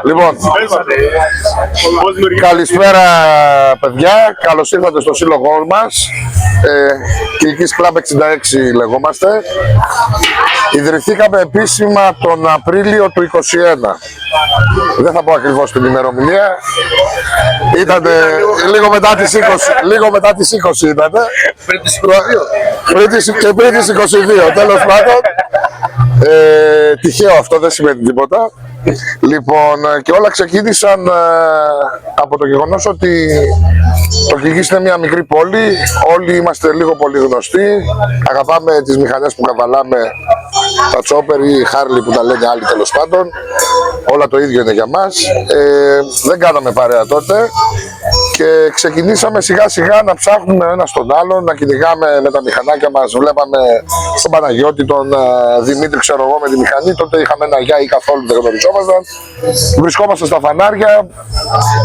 Λοιπόν, καλησπέρα παιδιά, καλώς ήρθατε στο σύλλογό μας. Κιλκής Club 66 λεγόμαστε. Ιδρυθήκαμε επίσημα τον Απρίλιο του 2021. Δεν θα πω ακριβώς την ημερομηνία. Ήτανε λίγο μετά τις 20. Λίγο μετά τις 20 ήτανε. Πριν τις 22. Και πριν τις 22, τέλος πάντων. Τυχαίο αυτό, δεν σημαίνει τίποτα. Λοιπόν, και όλα ξεκίνησαν από το γεγονός ότι το Κιλκής είναι μια μικρή πόλη, όλοι είμαστε λίγο πολύ γνωστοί, αγαπάμε τις μηχανές που καβαλάμε, τα τσόπερ ή Χάρλι που τα λένε άλλοι, τέλος πάντων, όλα το ίδιο είναι για μας. Δεν κάναμε παρέα τότε και ξεκινήσαμε σιγά σιγά να ψάχνουμε ένα στον άλλον, να κυνηγάμε με τα μηχανάκια μας. Βλέπαμε τον Παναγιώτη, τον Δημήτρη, ξέρω εγώ, με τη μηχανή. Τότε είχαμε ένα γεια ή καθόλου δεν γνωριζόμασταν. Βρισκόμαστε στα φανάρια.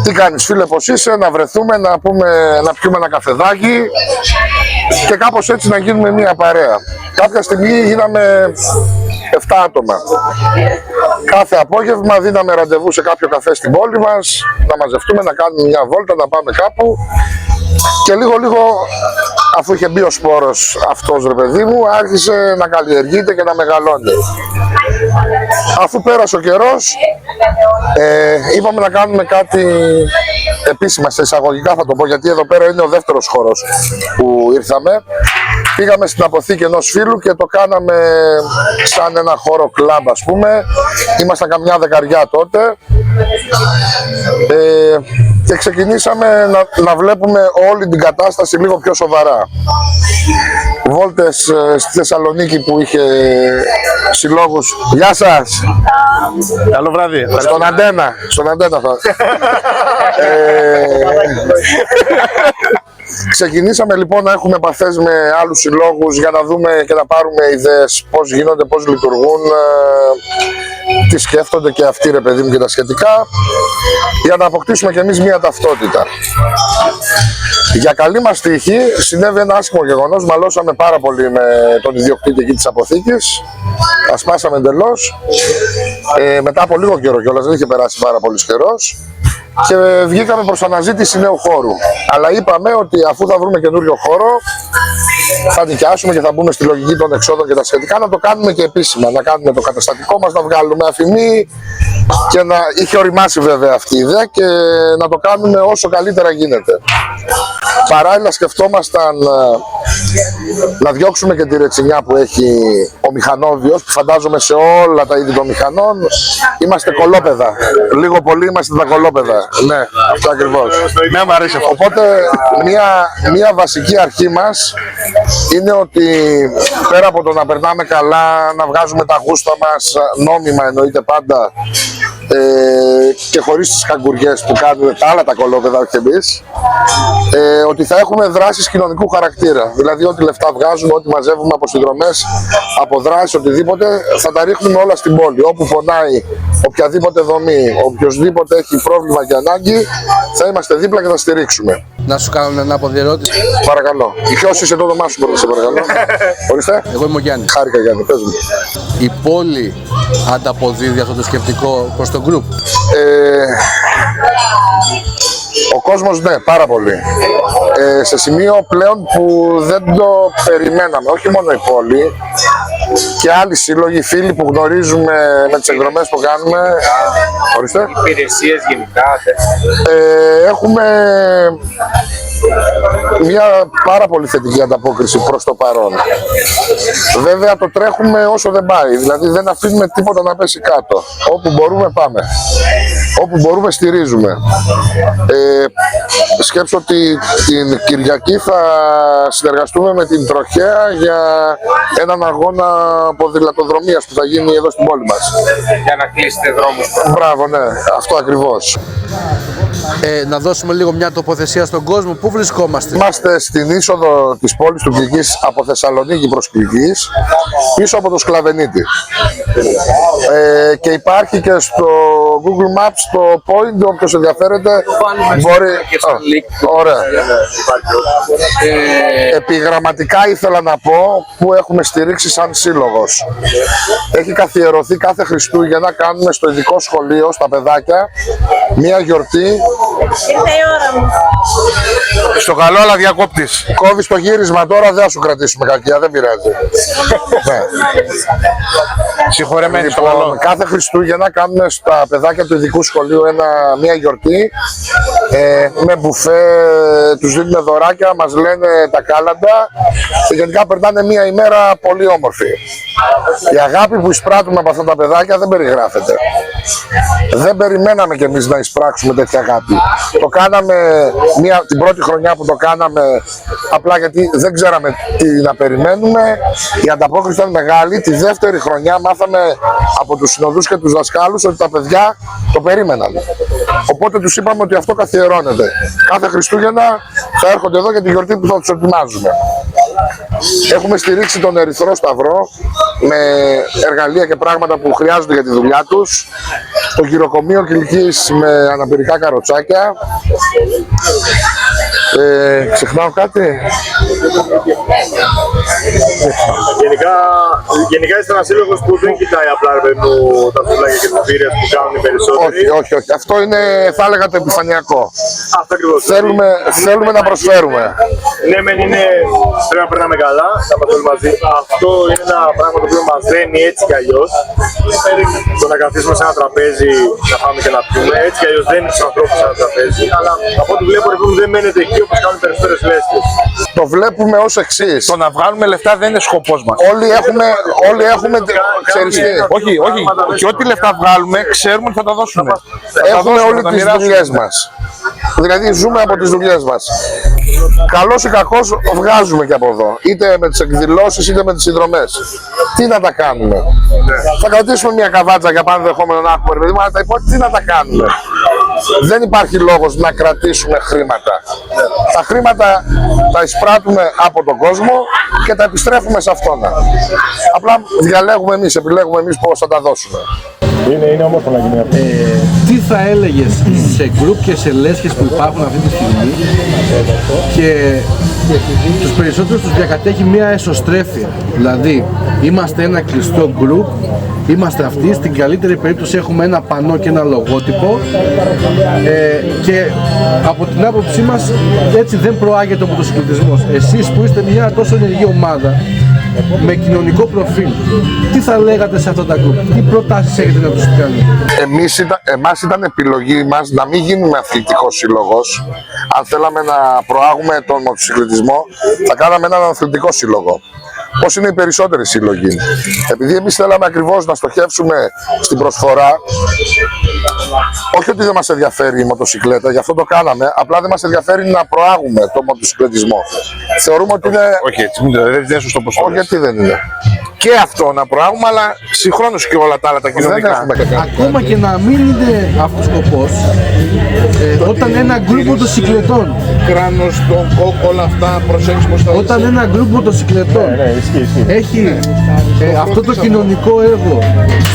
Τι κάνεις φίλε, πως είσαι, να βρεθούμε, να πιούμε ένα καφεδάκι και κάπως έτσι να γίνουμε μια παρέα. Κάποια στιγμή γίναμε 7 άτομα. Κάθε απόγευμα δίναμε ραντεβού σε κάποιο καφέ στην πόλη μας, να μαζευτούμε, να κάνουμε μια βόλτα, να πάμε κάπου. Και λίγο αφού είχε μπει ο σπόρος αυτός, ρε παιδί μου, άρχισε να καλλιεργείται και να μεγαλώνει. Αφού πέρασε ο καιρός, είπαμε να κάνουμε κάτι επίσημα, σε εισαγωγικά θα το πω, γιατί εδώ πέρα είναι ο δεύτερος χώρος που ήρθαμε. Πήγαμε στην αποθήκη ενός φίλου και το κάναμε σαν ένα χώρο κλαμπ, ας πούμε. Ήμασταν καμιά δεκαριά τότε και ξεκινήσαμε να βλέπουμε όλη την κατάσταση λίγο πιο σοβαρά. Βόλτες στη Θεσσαλονίκη που είχε συλλόγους. Γεια σας! Καλό βράδυ. Στον Αντένα θα. Ξεκινήσαμε λοιπόν να έχουμε επαφές με άλλους συλλόγους για να δούμε και να πάρουμε ιδέες πώς γίνονται, πώς λειτουργούν, τι σκέφτονται και αυτοί, ρε παιδί μου, και τα σχετικά, για να αποκτήσουμε κι εμείς μια ταυτότητα. Για καλή μας τύχη συνέβη ένα άσχημο γεγονός, μαλώσαμε πάρα πολύ με τον ιδιοκτήτη εκεί της αποθήκης, τα σπάσαμε εντελώς, μετά από λίγο καιρό κιόλας, δεν είχε περάσει πάρα πολύς καιρός. Και βγήκαμε προς αναζήτηση νέου χώρου. Αλλά είπαμε ότι αφού θα βρούμε καινούριο χώρο, θα νοικιάσουμε και θα μπούμε στη λογική των εξόδων και τα σχετικά, να το κάνουμε και επίσημα. Να κάνουμε το καταστατικό μας, να βγάλουμε αφημί και να είχε οριμάσει βέβαια αυτή η ιδέα και να το κάνουμε όσο καλύτερα γίνεται. Παράλληλα σκεφτόμασταν να διώξουμε και τη ρετσινιά που έχει ο μηχανόβιος, που φαντάζομαι σε όλα τα είδη των μηχανών είμαστε κολόπεδα. Λίγο πολύ είμαστε τα κολόπεδα. Ναι, αυτό ακριβώς. Ναι, μου αρέσει αυτό. Οπότε μια βασική αρχή μας είναι ότι πέρα από το να περνάμε καλά, να βγάζουμε τα γούστα μας, νόμιμα εννοείται πάντα, και χωρίς τις καγκουριές που κάνουν τα άλλα τα κολόπεδα, όχι εμείς, ότι θα έχουμε δράσεις κοινωνικού χαρακτήρα. Δηλαδή ό,τι λεφτά βγάζουμε, ό,τι μαζεύουμε από συνδρομές, από δράσεις, οτιδήποτε, θα τα ρίχνουμε όλα στην πόλη. Όπου πονάει οποιαδήποτε δομή, οποιοσδήποτε έχει πρόβλημα και ανάγκη, θα είμαστε δίπλα και θα στηρίξουμε. Να σου κάνω μια άποδη ερώτηση. Παρακαλώ. Ποιος είσαι το όνομά σου, πρώτα, σε παρακαλώ. Ορίστε. Εγώ είμαι ο Γιάννης. Χάρηκα, Γιάννη, πες μου. Η πόλη ανταποδίδει αυτό το σκεπτικό προς το group. Ο κόσμος, ναι, πάρα πολύ. Σε σημείο πλέον που δεν το περιμέναμε. Όχι μόνο η πόλη, και άλλοι σύλλογοι, φίλοι που γνωρίζουμε με τις εκδρομές που κάνουμε. Ορίστε. Υπηρεσίες γενικά. Έχουμε μια πάρα πολύ θετική ανταπόκριση προς το παρόν. Βέβαια το τρέχουμε όσο δεν πάει, δηλαδή δεν αφήνουμε τίποτα να πέσει κάτω. Όπου μπορούμε πάμε, όπου μπορούμε στηρίζουμε. Σκέψω ότι την Κυριακή θα συνεργαστούμε με την Τροχέα για έναν αγώνα ποδηλατοδρομίας που θα γίνει εδώ στην πόλη μας. Για να κλείσετε δρόμους. Μπράβο, ναι, αυτό ακριβώς. Να δώσουμε λίγο μια τοποθεσία στον κόσμο. Πού βρισκόμαστε? Είμαστε στην είσοδο της πόλης του Κλικής από Θεσσαλονίκη προς Κλικής, πίσω από το Σκλαβενίτη. Και υπάρχει και στο Google Maps το point, όποιος ενδιαφέρεται μπορεί... Ωραία. Επιγραμματικά ήθελα να πω που έχουμε στηρίξει σαν σύλλογος. Έχει καθιερωθεί κάθε Χριστούγεννα, κάνουμε στο ειδικό σχολείο, στα παιδάκια, μία γιορτή. Ήρθε η ώρα μου. Στο καλό, αλλά διακόπτης. Κόβεις το γύρισμα τώρα, δεν θα σου κρατήσουμε κακία, δεν πειράζει. Ναι. Συγχωρεμένοι στο Λοιπόν, καλό. κάθε Χριστούγεννα κάνουμε στα παιδάκια του ειδικού σχολείου μία γιορτή με μπουφέ, τους δίνουμε δωράκια, μας λένε τα κάλαντα και γενικά περνάνε μία ημέρα πολύ όμορφη. Η αγάπη που εισπράττουμε από αυτά τα παιδάκια δεν περιγράφεται. Δεν περιμέναμε κι εμείς να εισπράξουμε τέτοια αγάπη. Το κάναμε την πρώτη χρονιά που το κάναμε απλά γιατί δεν ξέραμε τι να περιμένουμε. Η ανταπόκριση ήταν μεγάλη. Τη δεύτερη χρονιά μάθαμε από τους συνοδούς και τους δασκάλους ότι τα παιδιά το περίμεναν. Οπότε τους είπαμε ότι αυτό καθιερώνεται. Κάθε Χριστούγεννα θα έρχονται εδώ για τη γιορτή που θα τους ετοιμάζουμε. Έχουμε στηρίξει τον Ερυθρό Σταυρό με εργαλεία και πράγματα που χρειάζονται για τη δουλειά τους. Το γυροκομείο Κιλκής με αναπηρικά καροτσάκια. Ξεχνάω κάτι. Γενικά είστε ένας σύλλογος που δεν κοιτάει απλά τα φουλάκια και τις μπύρες που κάνουν οι περισσότεροι. Όχι. Αυτό είναι, θα έλεγα, το επιφανειακό. Αυτό ακριβώς. Θέλουμε να προσφέρουμε. Ναι, πρέπει να περνάμε καλά, να είμαστε όλοι μαζί. Αυτό είναι ένα πράγμα το οποίο μας δένει έτσι κι αλλιώς. Το να καθίσουμε σε ένα τραπέζι, να πάμε και να πιούμε, έτσι κι αλλιώς δένει τους ανθρώπους σε ένα τραπέζι. Αλλά από ό,τι βλέπω, δεν μένετε εκεί όπως κάνουν περισσότερες λέσχες. Το βλέπουμε ως εξής. Το να βγάλουμε λεφτά δεν είναι σκοπός μας. Όλοι έχουμε ξέρεις τι. Όχι. Και ό,τι λεφτά βγάλουμε, ξέρουμε ότι θα τα δώσουμε. Έχουμε όλες τις δουλειές μας. Δηλαδή ζούμε από τις δουλειές μας. Καλός ή κακός βγάζουμε και από εδώ. Είτε με τις εκδηλώσεις είτε με τις συνδρομές. Τι να τα κάνουμε. Θα κρατήσουμε μια καβάτσα για πάνω δεχόμενο να έχουμε, παιδί μου, αλλά τα υπόλοιπα τι να τα κάνουμε. Δεν υπάρχει λόγος να κρατήσουμε χρήματα. Τα χρήματα τα εισπράττουμε από τον κόσμο και τα επιστρέφουμε σε αυτόν. Απλά διαλέγουμε εμείς, επιλέγουμε εμείς πώς θα τα δώσουμε. Είναι όμορφο να γίνει αυτό. Τι θα έλεγες σε γκρουπ και σε λέσχες που υπάρχουν αυτή τη στιγμή και τους περισσότερους τους διακατέχει μια εσωστρέφεια. Δηλαδή, είμαστε ένα κλειστό γκρουπ, είμαστε αυτοί, στην καλύτερη περίπτωση έχουμε ένα πανό και ένα λογότυπο και από την άποψή μας έτσι δεν προάγεται ο μοτοσυκλετισμός. Εσείς που είστε μια τόσο ενεργή ομάδα, με κοινωνικό προφίλ, τι θα λέγατε σε αυτά τα γκρουπ, τι προτάσεις έχετε να τους κάνετε? Εμάς ήταν επιλογή μας να μην γίνουμε αθλητικός σύλλογος. Αν θέλαμε να προάγουμε τον μοτοσυκλετισμό, θα κάναμε έναν αθλητικό σύλλογο. Πώς είναι οι περισσότεροι σύλλογοι. Επειδή εμείς θέλαμε ακριβώς να στοχεύσουμε στην προσφορά, όχι ότι δεν μας ενδιαφέρει η μοτοσυκλέτα, γι' αυτό το κάναμε, απλά δεν μας ενδιαφέρει να προάγουμε τον μοτοσυκλετισμό. Θεωρούμε ότι είναι... Όχι, έτσι δεν είναι σωστό πως το Όχι, λες. γιατί δεν είναι. Και αυτό να προάγουμε, αλλά συγχρόνως και όλα τα άλλα τα Δεν κοινωνικά. έχουμε κάνει. Ακόμα και να μην είναι αυτός σκοπός, όταν ένα γκρουπ μοτοσυκλετών, Κράνος, τον κόκκο, όλα αυτά, προσέχεις πως θα όταν ένα γκρουπ μοτοσυκλετών έχει αυτό το κοινωνικό έργο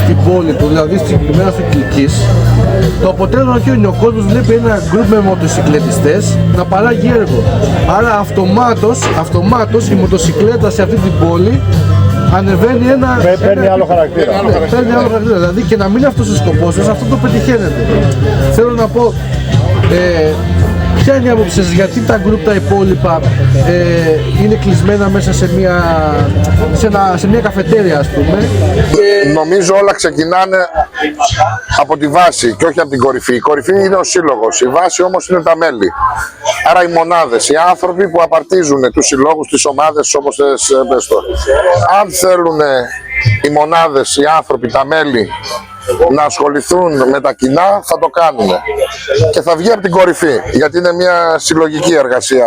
στην πόλη του, δηλαδή συγκεκριμένα στο Κιλκής, το αποτέλεσμα ποιο είναι? Ο κόσμος βλέπει ένα γκρουπ με μοτοσυκλετιστές να παράγει έργο. Άρα αυτομάτως η μοτοσυκλέτα σε αυτή την πόλη ανεβαίνει Παίρνει άλλο χαρακτήρα. Παίρνει άλλο χαρακτήρα. Δηλαδή και να μην είναι αυτός ο σκοπός σας, αυτό το πετυχαίνετε. Θέλω να πω, ποια είναι η άποψη σας, γιατί τα γκρουπ τα υπόλοιπα είναι κλεισμένα μέσα σε μια καφετέρια, ας πούμε? Νομίζω όλα ξεκινάνε από τη βάση και όχι από την κορυφή. Η κορυφή είναι ο σύλλογος, η βάση όμως είναι τα μέλη. Άρα οι μονάδες, οι άνθρωποι που απαρτίζουν τους συλλόγους, τις ομάδες, όπως πες το. Αν θέλουν οι μονάδες, οι άνθρωποι, τα μέλη να ασχοληθούν με τα κοινά, θα το κάνουν. Και θα βγει από την κορυφή, γιατί είναι μια συλλογική εργασία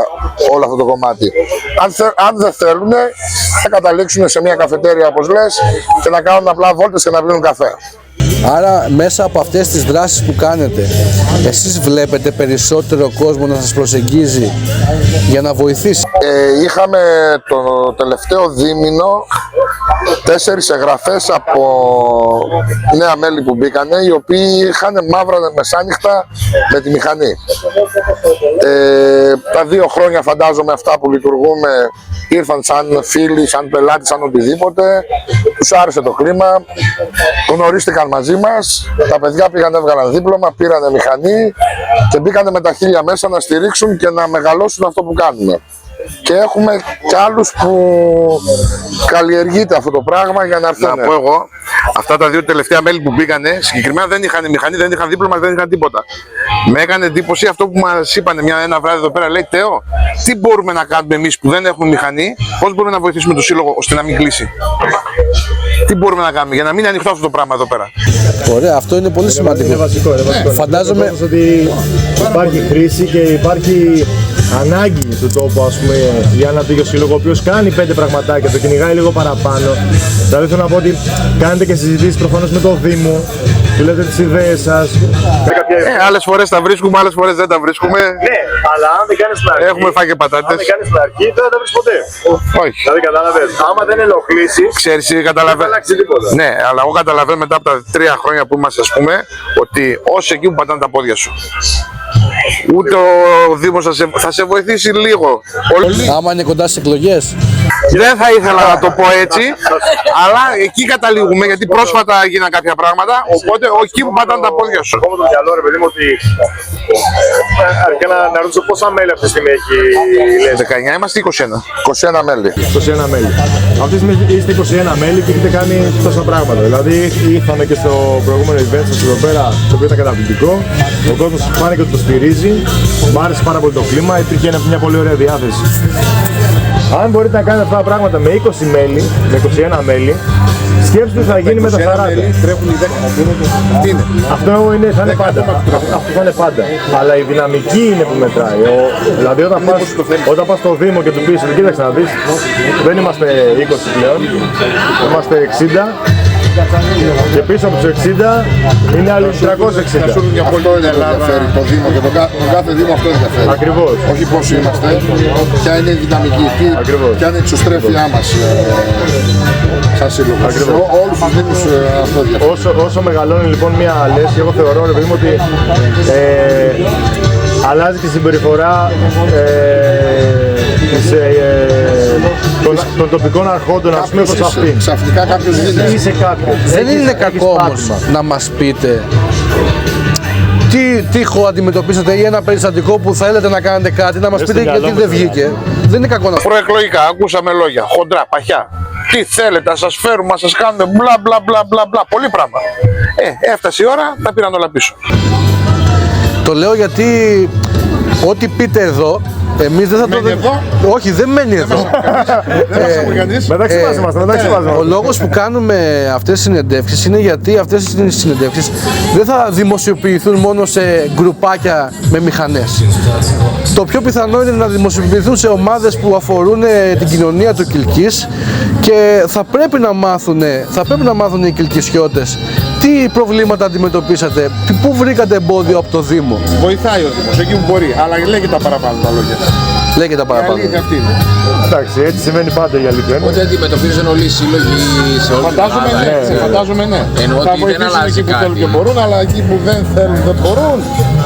όλο αυτό το κομμάτι. Αν δεν θέλουν, θα καταλήξουν σε μια καφετέρια, όπως λες, και να κάνουν απλά βόλτες και να πίνουν καφέ. Άρα μέσα από αυτές τις δράσεις που κάνετε, εσείς βλέπετε περισσότερο κόσμο να σας προσεγγίζει για να βοηθήσει? Είχαμε το τελευταίο δίμηνο 4 εγγραφές από νέα μέλη που μπήκανε, οι οποίοι είχαν μαύρα μεσάνυχτα με τη μηχανή. Τα 2 χρόνια φαντάζομαι αυτά που λειτουργούμε ήρθαν σαν φίλοι, σαν πελάτες, σαν οτιδήποτε. Τους άρεσε το κλίμα, γνωρίστηκαν μαζί μας, τα παιδιά πήγαν, έβγαλαν δίπλωμα, πήρανε μηχανή και μπήκανε με τα χίλια μέσα να στηρίξουν και να μεγαλώσουν αυτό που κάνουμε. Και έχουμε κι άλλους που καλλιεργείται αυτό το πράγμα για να έρθουν. Να πω εγώ, αυτά τα 2 τελευταία μέλη που μπήκανε, συγκεκριμένα δεν είχαν μηχανή, δεν είχαν δίπλωμα, δεν είχαν τίποτα. Με έκανε εντύπωση αυτό που μας είπανε ένα βράδυ εδώ πέρα. Λέει, Τέο, τι μπορούμε να κάνουμε εμείς που δεν έχουμε μηχανή, πώς μπορούμε να βοηθήσουμε το σύλλογο ώστε να μην κλείσει? Τι μπορούμε να κάνουμε για να μην είναι ανοιχτό αυτό το πράγμα εδώ πέρα? Ωραία, αυτό είναι πολύ σημαντικό. Είναι βασικό. Φαντάζομαι ότι υπάρχει χρήση και υπάρχει ανάγκη του τόπου, ας πούμε, για ένα τέτοιο σύλλογο ο οποίος κάνει 5 πραγματάκια, το κυνηγάει λίγο παραπάνω. Δηλαδή θέλω να πω ότι κάνετε και συζητήσεις προφανώς με το Δήμο, του λέτε τις ιδέες σας. Άλλες φορές τα βρίσκουμε, άλλες φορές δεν τα βρίσκουμε. Ναι, αλλά αν δεν κάνεις την αρχή, Έχουμε φάει και πατάτες. αν δεν κάνεις την αρχή, δεν θα τα βρεις ποτέ. Όχι. Δηλαδή καταλαβαίνεις, άμα δεν ενοχλήσεις, Ξέρεις, δεν θα καταλαβαίνω. αλλάξει τίποτα. Ναι, αλλά εγώ καταλαβαίνω μετά από τα 3 χρόνια που είμαστε, ας πούμε, ότι όσοι εκεί που πατάνε τα πόδια σου, ούτε ο Δήμος θα σε βοηθήσει λίγο. άμα είναι κοντά στις εκλογές. Δεν θα ήθελα να το πω έτσι, αλλά εκεί καταλήγουμε γιατί πρόσφατα έγιναν κάποια πράγματα. Οπότε εκεί που πατάνε τα πόδια σου. Εγώ με το μυαλό, ρε παιδί μου, ότι αρκεί να ρωτήσω πόσα μέλη αυτή τη στιγμή έχει η Λέσβη. 19 είμαστε 21. 21 μέλη. 21 μέλη. Αυτή τη στιγμή είστε 21 μέλη και έχετε κάνει τόσα πράγματα. Δηλαδή ήρθαμε και στο προηγούμενο event σας εδώ πέρα, το οποίο ήταν καταπληκτικό. Ο κόσμος φάνηκε ότι το στηρίζει. Μ' άρεσε πάρα πολύ το κλίμα, υπήρχε μια πολύ ωραία διάθεση. Αν μπορείτε να κάνετε αυτά τα πράγματα με 20 μέλη, με 21 μέλη, σκέψτε τι θα γίνει με τα 40. Τρέχουν οι 10. Τι είναι? Αυτό θα είναι πάντα. Αυτό θα είναι πάντα. Αλλά η δυναμική είναι που μετράει. Δηλαδή όταν πας στο Δήμο και του πεις, κοίταξε να δεις, δεν είμαστε 20 πλέον, είμαστε 60. Και πίσω από τους 60 είναι άλλοι 360. Αυτό ενδιαφέρει το Δήμο και τον κάθε Δήμο αυτό ενδιαφέρει. Ακριβώς. Όχι πόσοι είμαστε, ποια είναι η δυναμική, ποια είναι η εξωστρέφειά μας σαν σύλλογος. Όλους τους Δήμους αυτό ενδιαφέρει. Όσο μεγαλώνει λοιπόν μια λέσχη, εγώ θεωρώ ρε παιδί μου ότι αλλάζει και η συμπεριφορά των τοπικών αρχόντων, ας πούμε, προς αυτήν. Ξαφνικά κάποιος γίνεται. Είσαι κάποιος. Δεν είναι κακό όμως να μας πείτε τι τείχο αντιμετωπίσατε ή ένα περιστατικό που θέλετε να κάνετε κάτι, να μας πείτε γιατί δεν βγήκε. Δεν είναι κακό να Προεκλογικά, ακούσαμε λόγια, χοντρά, παχιά. Τι θέλετε, να σας φέρουμε, να σας κάνουμε μπλα μπλα μπλα μπλα μπλα. Πολύ πράγμα. Έφτασε η ώρα, τα πήραν όλα πίσω. Το λέω γιατί ό,τι πείτε εδώ, εμείς δεν θα το Μένει εδώ? Όχι, δεν μένει εδώ. Δεν μας ακούει κανείς. Μεταξύ μας είμαστε, μεταξύ μας Ο είμαστε. λόγος που κάνουμε αυτές τις συνεντεύξεις είναι γιατί αυτές τις συνεντεύξεις δεν θα δημοσιοποιηθούν μόνο σε γκρουπάκια με μηχανές. Το πιο πιθανό είναι να δημοσιοποιηθούν σε ομάδες που αφορούν την κοινωνία του Κιλκής και θα πρέπει να μάθουν οι κιλκισιώτες τι προβλήματα αντιμετωπίσατε, πού βρήκατε εμπόδιο από το Δήμο. Βοηθάει ο Δήμος, εκεί που μπορεί, αλλά λέγει τα παραπάνω τα λόγια. Λέγε τα παραπάνω. Αλήθεια αυτή είναι. Εντάξει, έτσι σημαίνει πάντα η αλήθεια. Ότι αντιμετωπίζουν όλοι οι σύλλογοι σε όλη την Φαντάζομαι Ελλάδα. ναι, φαντάζομαι ναι. Ενώ ότι Θα δεν βοηθήσουν αλλάζει εκεί που θέλουν κάτι. και μπορούν, αλλά εκεί που δεν θέλουν δεν μπορούν.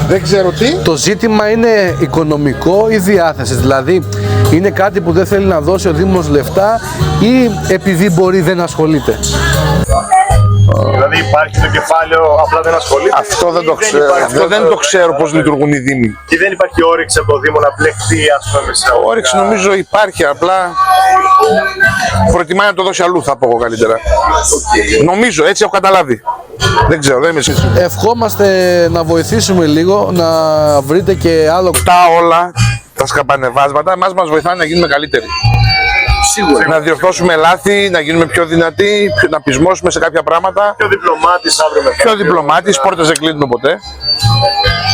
Δεν ξέρω τι. Το ζήτημα είναι οικονομικό ή διάθεση. Δηλαδή, είναι κάτι που δεν θέλει να δώσει ο Δήμος λεφτά ή επειδή μπορεί δεν ασχολείται. Δηλαδή υπάρχει το κεφάλαιο, απλά δεν ασχολείται. Αυτό δεν το ξέρω. Αυτό δεν το ξέρω πώς λειτουργούν οι Δήμοι. Και δεν υπάρχει όρεξη από το Δήμο να μπλεχτεί, ας πούμε, σε Όρεξη νομίζω υπάρχει, απλά προτιμάει να το δώσει αλλού, θα πω εγώ καλύτερα. Νομίζω, έτσι έχω καταλάβει. Δεν ξέρω, δεν είμαι σίγουρος. Ευχόμαστε να βοηθήσουμε λίγο, να βρείτε και άλλο. Τα όλα, τα σκαμπανεβάσματα, εμάς μας βοηθάνε να γίνουμε καλύτεροι. Σίγουρα. Να διορθώσουμε λάθη, να γίνουμε πιο δυνατοί, να πεισμώσουμε σε κάποια πράγματα. πιο διπλωμάτης αύριο μετά. Πιο διπλωμάτης, πόρτες δεν κλείνουμε ποτέ.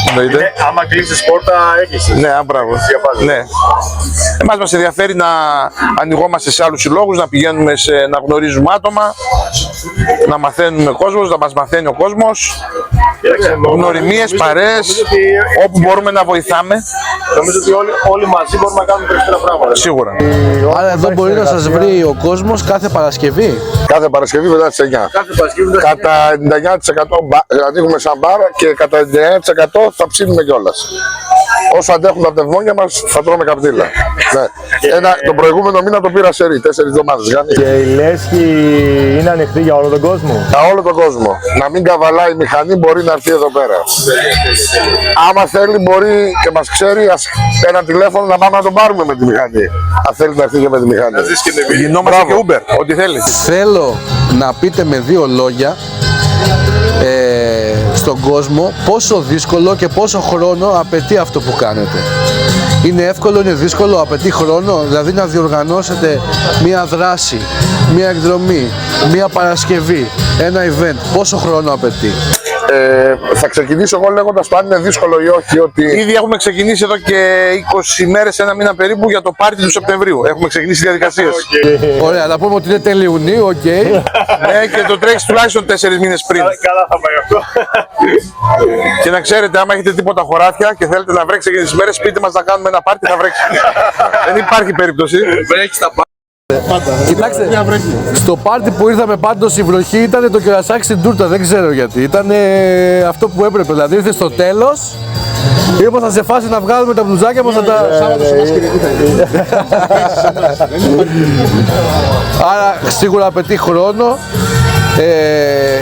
Εννοείται. Ναι, άμα κλείσεις πόρτα, έχεις. Ναι, μπράβο. Ναι. Εμάς μας ενδιαφέρει να ανοιγόμαστε σε άλλους συλλόγους, να πηγαίνουμε να γνωρίζουμε άτομα να μαθαίνουν ο κόσμος, να μας μαθαίνει ο κόσμος. Γνωριμίες, παρέες, όπου μπορούμε να βοηθάμε. Νομίζω ότι όλοι μαζί μπορούμε να κάνουμε περισσότερα πράγματα. Σίγουρα. Άρα εδώ μπορεί να σας βρει ο κόσμος κάθε Παρασκευή. Κάθε Παρασκευή μετά τις 9. Κατά 99% ανοίγουμε σαν μπαρ και κατά 99% θα ψήνουμε κιόλας. Όσο αντέχουν τα τευμόνια μας θα τρώμε καπτήλα. Ναι. Το προηγούμενο μήνα το πήρα σερί, 4 εβδομάδες. Και η Λέσχη είναι ανοιχτή για όλο τον κόσμο. Για όλο τον κόσμο. Να μην καβαλάει η μηχανή, μπορεί να έρθει εδώ πέρα. Άμα θέλει μπορεί και μας ξέρει, ένα τηλέφωνο να πάμε να τον πάρουμε με τη μηχανή. Αν θέλει να έρθει και με τη μηχανή. Γινόμαστε και Uber, ό,τι θέλεις. Θέλω να πείτε με 2 λόγια στον κόσμο πόσο δύσκολο και πόσο χρόνο απαιτεί αυτό που κάνετε. Είναι εύκολο, είναι δύσκολο, απαιτεί χρόνο, δηλαδή να διοργανώσετε μία δράση, μία εκδρομή, μία Παρασκευή, ένα event, πόσο χρόνο απαιτεί. Θα ξεκινήσω εγώ λέγοντας το αν είναι δύσκολο ή όχι. Ότι Ήδη έχουμε ξεκινήσει εδώ και 20 μέρες, ένα μήνα περίπου, για το πάρτι του Σεπτεμβρίου. Έχουμε ξεκινήσει διαδικασίες. Ωραία, να πούμε ότι είναι τέλη Ιουνίου, οκ. Και το τρέχεις τουλάχιστον 4 μήνες πριν. Καλά θα πάει αυτό. Και να ξέρετε, άμα έχετε τίποτα χωράφια και θέλετε να βρέξει εκείνες τις μέρες, πείτε μας να κάνουμε ένα πάρτι, θα βρέξει. Δεν υπάρχει περίπτωση. Βρέχει τα πάντα. Κοιτάξτε, στο πάρτι που ήρθαμε πάντως η βροχή ήταν το κερασάκι στην τούρτα, δεν ξέρω γιατί. Ήταν αυτό που έπρεπε, δηλαδή ήρθε στο τέλος. Ήμασταν σε φάση να βγάλουμε τα μπλουζάκια μας, να τα... Άρα σίγουρα απαιτεί χρόνο.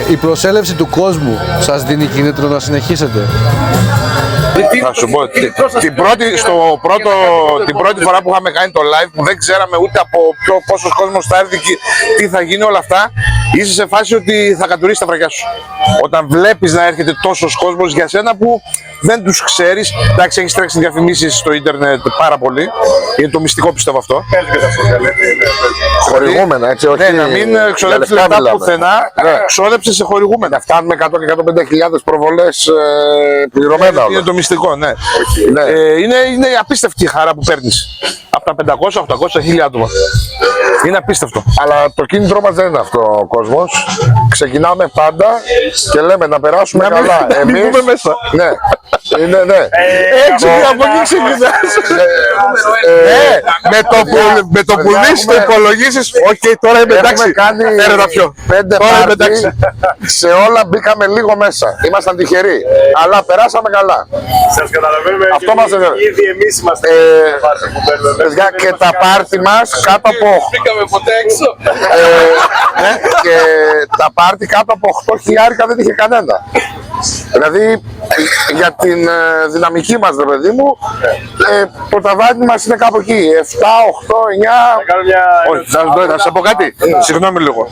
Η προσέλευση του κόσμου σας δίνει κίνητρο να συνεχίσετε. Θα σου πω, την πρώτη φορά που είχαμε κάνει το live, που δεν ξέραμε ούτε από πόσος κόσμος θα έρθει και τι θα γίνει όλα αυτά, είσαι σε φάση ότι θα κατουρίσει τα βρακιά σου. Όταν βλέπεις να έρχεται τόσος κόσμος για σένα που δεν τους ξέρεις, εντάξει, έχεις τρέξει διαφημίσεις στο ίντερνετ πάρα πολύ, είναι το μυστικό πιστεύω αυτό. χορηγούμενα, έτσι, όχι. Ναι, να μην ξοδέψεις λεφτά πουθενά, ξόδεψες σε χορηγούμενα. Να φτάνουμε 100 και 150.000 προβολές πληρωμένα όλα. Είναι το μυστικό, ναι. Είναι απίστευτη η χαρά που παίρνεις. Από τα 500, 800, 1000 άτομα. Είναι απίστευτο. Αλλά το κίνητρό μας δεν είναι αυτό ο κόσμος. Ξεκινάμε πάντα και λέμε να περάσουμε καλά. Εμείς μπούμε μέσα. Ναι. Είναι, ναι. Έξω και από εκεί ξεκινάς. Με το που δεις το υπολογίσεις, οκ, τώρα είμαι εντάξει. Φέρε τα πιο. 5 πάρτι, σε όλα μπήκαμε λίγο μέσα. Ήμασταν τυχεροί, αλλά περάσαμε καλά. Σας καταλαβαίνουμε. Αυτό μας ενδιαφέρει. Ήδη εμείς είμαστε. Παιδιά, και τα πάρτι μας κάτω από... Μπήκαμε ποτέ έξω. Και τα πάρτι κάτω από 8.000 δεν είχε κανένα. Δηλαδή για την δυναμική μας, ρε παιδί μου, το ταβάνι μας είναι κάπου εκεί, 7, 8, 9... Όχι, θα σε πω κάτι, συγγνώμη λίγο.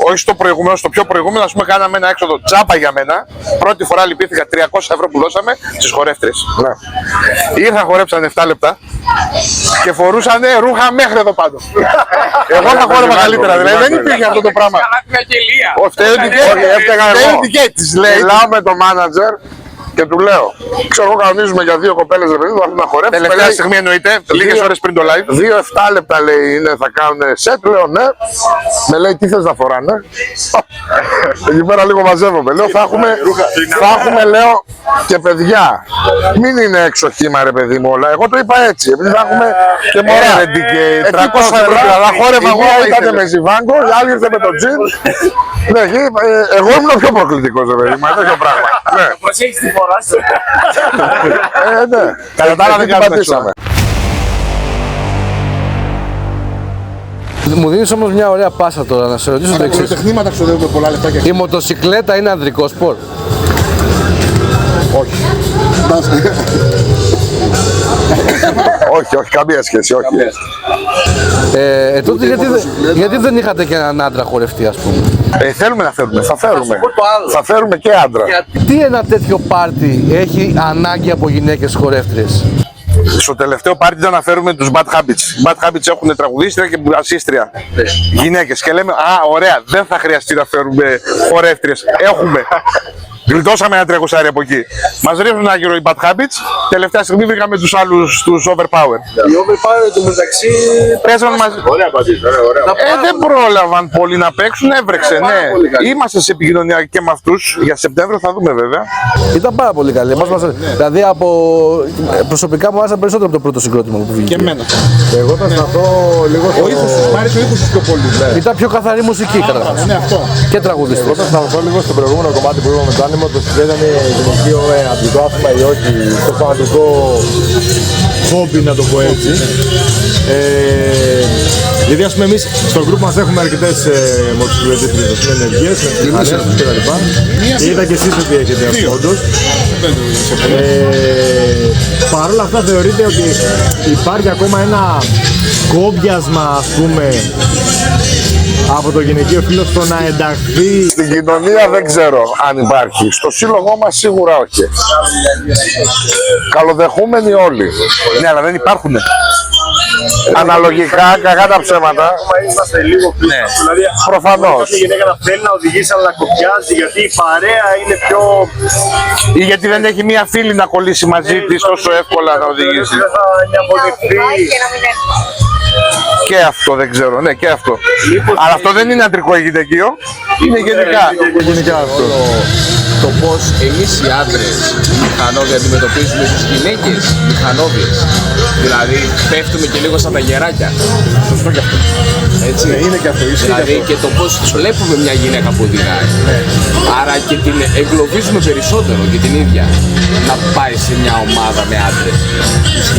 Όχι στο προηγούμενο, στο πιο προηγούμενο, ας πούμε, κάναμε ένα έξοδο τζάπα για μένα. Πρώτη φορά λυπήθηκα 300 ευρώ που δώσαμε στις χορεύτριες. Ήρθαν, χορέψανε 7 λεπτά και φορούσανε ρούχα μέχρι εδώ πάνω. Εγώ θα χόρευα καλύτερα, δηλαδή δεν υπήρχε αυτό το πράγμα. Φταίει της, λέει. Μιλάω με το μάνατζερ και του λέω, ξέρω εγώ κανονίζουμε για 2 κοπέλες ρε παιδί μου, να χορέψουν. Τελευταία στιγμή εννοείται, λίγες ώρες πριν το live. 2-7 λεπτά λέει είναι, θα κάνουν σετ, λέω ναι. Με λέει τι θες να φοράνε. Εκεί πέρα λίγο μαζεύομαι. Λέω θα έχουμε λέω και παιδιά. Μην είναι έξω χύμα ρε παιδί μου όλα. Εγώ το είπα έτσι, επειδή θα έχουμε και μωρά. 300 ευρώ, αλλά χόρευα εγώ. Ήταν με ζιβάγκο, η άλλη ήρθε με το τζιν. Εγώ ήμουν ο πιο προκλητικός ρε παιδί μου, τέτοιο πράγμα. Προσέχεις τη φορά σου. Ναι. Κατά τα άλλα δεν πατήσαμε. Μου δίνεις όμως μια ωραία πάσα τώρα να σε ρωτήσω το εξής. Τεχνήματα ξοδεύουμε πολλά λεφτά και Η μοτοσικλέτα είναι ανδρικό σπορ? Όχι, όχι, καμία σχέση, όχι. Τότε γιατί δεν είχατε και έναν άντρα χορευτή, ας πούμε? Θέλουμε να φέρουμε. Θα φέρουμε και άντρα. Τι ένα τέτοιο πάρτι έχει ανάγκη από γυναίκες χορεύτριες? Στο τελευταίο πάρτι ήταν να φέρουμε τους Bad Habits. Bad Habits έχουν τραγουδίστρια και ασίστρια. Γυναίκες. Και λέμε, ωραία, δεν θα χρειαστεί να φέρουμε χορεύτριες. Έχουμε. Γλιτώσαμε ένα 300 από εκεί. Μας ρίχνουν ένα γύρο οι bad habits. Τελευταία στιγμή βρήκαμε τους άλλους, τους overpower. Οι overpower εντωμεταξύ. Παίζαν μαζί. Ωραία απαντήσει, ωραία. Δεν πρόλαβαν πολύ να παίξουν, έβρεξε, ναι. Είμαστε σε επικοινωνία και με αυτούς. Για Σεπτέμβριο θα δούμε βέβαια. Ήταν πάρα πολύ καλή. Δηλαδή προσωπικά μου άρεσε περισσότερο από το πρώτο συγκρότημα που βγήκε. Και εμένα. Εγώ θα σταθώ λίγο στο. Ο ήχος, μ' άρεσε ο ήχος πιο πολύ. Ήταν πιο καθαρή μουσική καταρχάς. Ναι, αυτό. Και τραγουδιστής. Εγώ θα σταθώ λίγο στο προηγούμενο κομμάτι που είπαμε το άνοιγμα, το δεν ήταν γυναικείο αντρικό άθλημα ή όχι, στο φανατικό χόμπι να το πω έτσι. Γιατί ας πούμε εμείς στο group μας έχουμε αρκετές μοτοσυκλετές ενεργείες, με μηχανές και τα λοιπά. Και είδα και εσείς ότι έχετε όντως. Παρ' όλα αυτά θεωρείτε ότι υπάρχει ακόμα ένα κόμπιασμα, ας πούμε, από το γυναικείο φύλο στο να ενταχθεί. Στην κοινωνία δεν ξέρω αν υπάρχει. Στο σύλλογό μας σίγουρα όχι. Καλοδεχούμενοι όλοι. Ναι, αλλά δεν υπάρχουνε. Αναλογικά, κακά τα ψέματα. Είμαστε λίγο πίσω. Ναι. Δηλαδή, Προφανώς. η γυναίκα να θέλει να οδηγήσει, αλλά να κοπιάζει, γιατί η παρέα είναι πιο. Ή γιατί δεν έχει μία φίλη να κολλήσει μαζί της τόσο εύκολα να οδηγήσει. Δεν θα είναι αποδεκτή. Και να μην έρθει. Και αυτό δεν ξέρω, ναι, και αυτό. Αλλά αυτό δεν είναι αντρικό ή γυναικείο, είναι γενικά. Γενικά αυτό. Το πώς εμείς οι άντρες οι μηχανόβιοι αντιμετωπίζουμε τις γυναίκες μηχανόβιες. Δηλαδή πέφτουμε και λίγο σαν τα γεράκια. Σωστό και αυτό. Έτσι. Είναι και αυτό, ισχύει Δηλαδή και αυτό. και το πώς βλέπουμε μια γυναίκα που οδηγάει. Άρα και την εγκλωβίζουμε περισσότερο και την ίδια να πάει σε μια ομάδα με άντρες.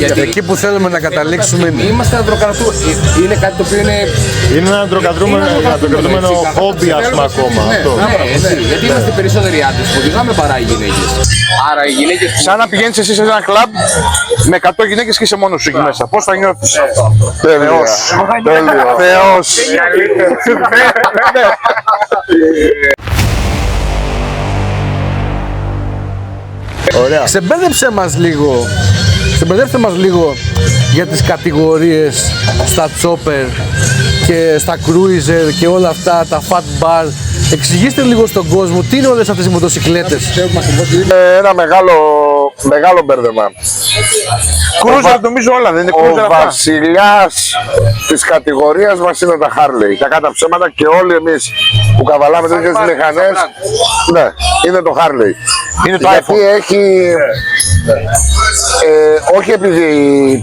Γιατί Εκεί που θέλουμε να καταλήξουμε είναι. είμαστε είναι κάτι το οποίο είναι. Είναι ένα αντροκρατούμενο χόμπι, ας πούμε, ακόμα. Αυτό. Ναι, έτσι. Γιατί είμαστε περισσότεροι άντρες που οδηγάμε παρά οι γυναίκες. Άρα οι γυναίκες. Σαν να πηγαίνεις εσύ σε ένα κλαμπ με 100 γυναίκες και είσαι μόνος σου εκεί μέσα. Πώς θα νιώθεις? Τέλειος. Θεός. Ωραία. Ξεμπέρδεψτε μας λίγο για τις κατηγορίες στα chopper και στα cruiser και όλα αυτά, τα fat bar. Εξηγήστε λίγο στον κόσμο τι είναι όλες αυτές οι μοτοσυκλέτες. Είναι ένα μεγάλο μπέρδεμα. Κρούζερ νομίζω όλα, δεν είναι Ο κρούζερ αυτά. βασιλιάς της κατηγορίας μας είναι τα Harley. Κακά τα ψέματα και όλοι εμείς που καβαλάμε τέτοιες μηχανές, ναι, είναι το Harley. Είναι το Γιατί iPhone. έχει, όχι επειδή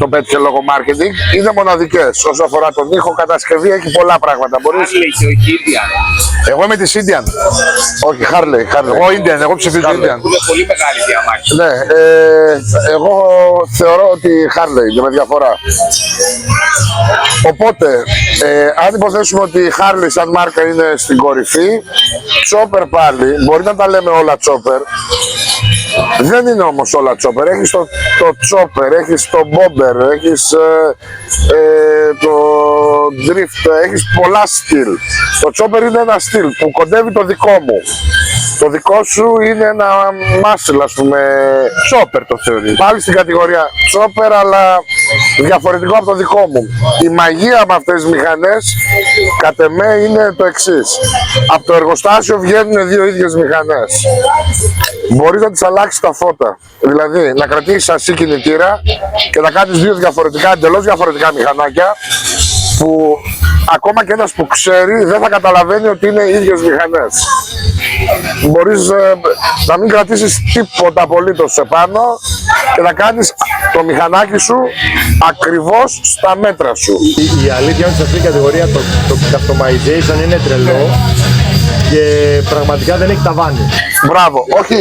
το πέτυχε λόγω marketing, είναι μοναδικές. Όσο αφορά τον ήχο, κατασκευή, έχει πολλά πράγματα. Μπορείς... και ο Indian. Εγώ είμαι της Indian. Όχι, Harley. Εγώ Indian, εγώ ψηφίζω Indian. Είναι πολύ μεγάλη διαμάχη. Ναι, εγώ θεωρώ ότι Harley είναι με διαφορά. Οπότε, αν υποθέσουμε ότι η Harley σαν μάρκα είναι στην κορυφή, Chopper πάλι, μπορεί να τα λέμε όλα Chopper, δεν είναι όμως όλα Chopper. Έχεις το Chopper, έχεις το Bobber, έχεις το Drift, έχεις πολλά στυλ. Το Chopper είναι ένα στυλ που κοντεύει το δικό μου. Το δικό σου είναι ένα muscle, ας πούμε, chopper το θεωρείς. Πάλι στην κατηγορία chopper, αλλά διαφορετικό από το δικό μου. Η μαγεία με αυτές τις μηχανές, κατ' εμέ, είναι το εξής. Από το εργοστάσιο βγαίνουν δύο ίδιες μηχανές. Μπορείς να τις αλλάξεις τα φώτα. Δηλαδή, να κρατήσεις ασύ κινητήρα και να κάνεις δύο διαφορετικά, εντελώς διαφορετικά μηχανάκια, που ακόμα και ένας που ξέρει δεν θα καταλαβαίνει ότι είναι οι ίδιες μηχανές. Μπορείς να μην κρατήσεις τίποτα απολύτως επάνω και να κάνεις το μηχανάκι σου ακριβώς στα μέτρα σου. Η αλήθεια είναι ότι σε αυτή την κατηγορία το customization είναι τρελό και πραγματικά δεν έχει ταβάνι. Μπράβο, όχι.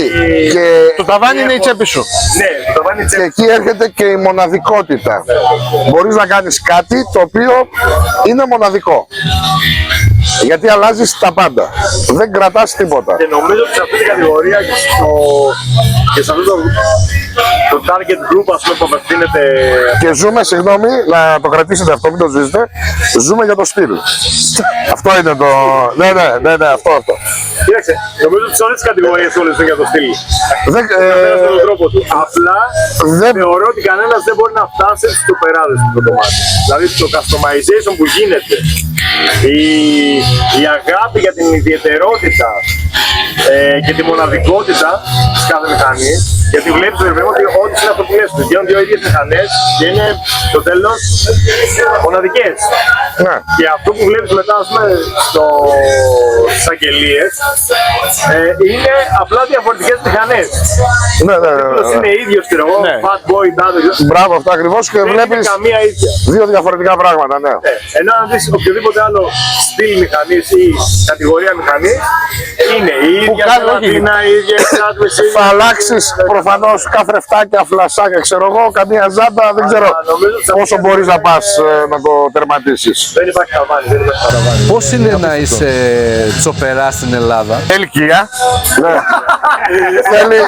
Και Το ταβάνι είναι η τσέπη σου. Ναι, το ταβάνι είναι και εκεί έρχεται και η μοναδικότητα. Μπορείς να κάνεις κάτι το οποίο είναι μοναδικό. Γιατί αλλάζεις τα πάντα. Δεν κρατάς τίποτα. Και νομίζω ότι σε αυτή την κατηγορία και σε αυτό το target group, ας πούμε, που απευθύνεται. Και ζούμε, συγγνώμη, να το κρατήσετε αυτό, μην το ζήσετε. Ζούμε για το στυλ. Αυτό είναι το. Ναι, αυτό. Κοίταξε, νομίζω ότι σε όλες τις κατηγορίες όλες είναι για το στυλ. Δεν, Καθένας με τον τρόπο του. Απλά δεν- θεωρώ ότι κανένας δεν μπορεί να φτάσει στους τοπεράδες στο κομμάτι. Δηλαδή το customization που γίνεται, η αγάπη για την ιδιαιτερότητα, και τη μοναδικότητα της κάθε μηχανής. Γιατί βλέπεις ότι ό,τι είναι αυτό που λες, πηγαίνουν δύο ίδιες μηχανές και είναι στο τέλος μοναδικές. Ναι. Και αυτό που βλέπεις μετά, ας πούμε, στις αγγελίες, είναι απλά διαφορετικές μηχανές. Ναι, ναι, Ο είναι ίδιος, ξέρω εγώ, Ναι. Fat Boy, Μπράβο, αυτό ακριβώς και δεν είναι βλέπεις καμία ίδια. δύο διαφορετικά πράγματα, ναι. Ενώ αν δεις οποιοδήποτε άλλο στυλ μηχανής ή κατηγορία μηχανής, είναι η ίδια κάνει, γραμματίνα, η ίδια εξάτμιση. Θα αλλάξεις προφανώς καθρεφτάκια, φλασάκια, ξέρω εγώ, καμία ζάμπα, δεν ξέρω νομίζω ότι θα πόσο πει- μπορείς να πας να το τερματίσεις. Δεν υπάρχει χαβάνι, δεν υπάρχει χαβάνι. Πώς είναι να είσαι τσοπεράς στην Ελλάδα? Ηλικία. Ναι. Θέλει